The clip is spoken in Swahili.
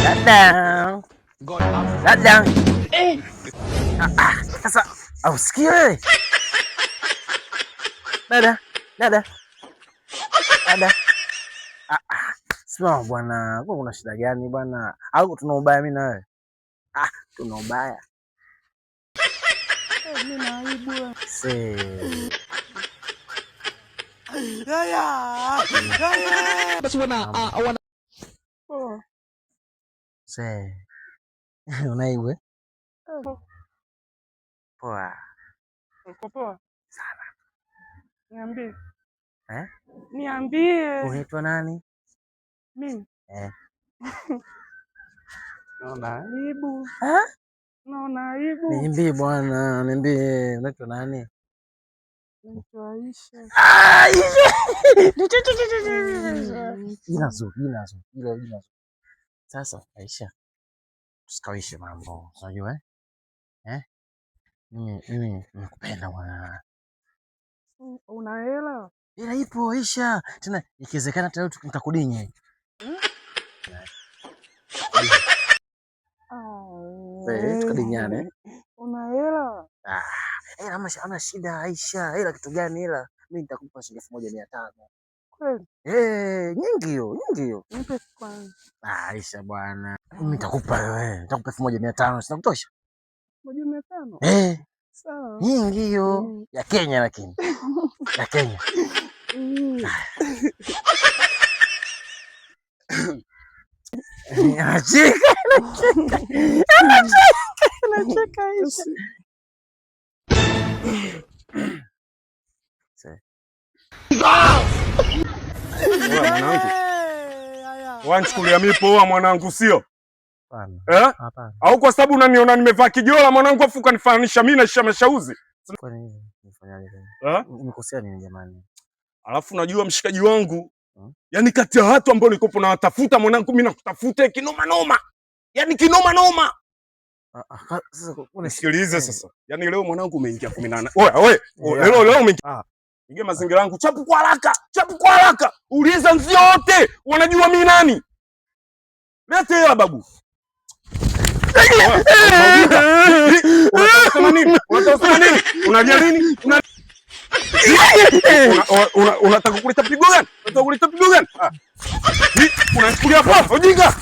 Dadang. Dadang. Sasa ausikii wewe? Dada. Simama bwana, kwa kuna shida gani bwana? Au tuna ubaya mimi na wewe? Tuna ubaya. Mimi na aibu. Basi wana unaibu? Poa. Uko poa? Sana. Niambie. Niambie. Unaitwa nani? Mimi. Naona aibu. Naona aibu. Niambie bwana, niambie unaitwa nani? Naitwa Aisha. Aisha. Jina. Sasa Aisha. Usikawishe mambo. Unajua mimi nakupenda bwana. Una hela? Hela ipo Aisha. Tena ikiwezekana tena tutakudinye. Tukadinyane. Una hela? Hela ama shida Aisha. Hela kitu gani hela? Mimi nitakupa shilingi 1500. Kweli? Nyingi hiyo. Nipe kwanza. Aisha bwana. Mimi nitakupa wewe. Nitakupa 1500. Sinakutosha? 1500? Sawa. Nyingi hiyo. Ya Kenya lakini. Ya Kenya. Anacheka Aisha. Wanchukulia mimi poa mwanangu sio? Hapana. Au kwa sababu unaniona nimevaa kijola mwanangu afu kanifananisha mimi na Aisha Mashauzi? Kwa nini nifanyaje tena? Nimekosea nini jamani? Alafu najua mshikaji wangu, yaani kati ya watu ambao nilikopo na watafuta mwanangu mimi nakutafuta kinoma noma. Yaani kinoma noma. Sasa unisikilize sasa. Yaani leo mwanangu umeingia 18. Oya, leo umeingia. Ingia mazingira yangu chapu kwa haraka. Uliza nzio wote wanajua mimi nani. Lete hela babu. Unataka nini? Unajua nini? Unataka kuleta pigo gani? Unachukulia poa, ujinga.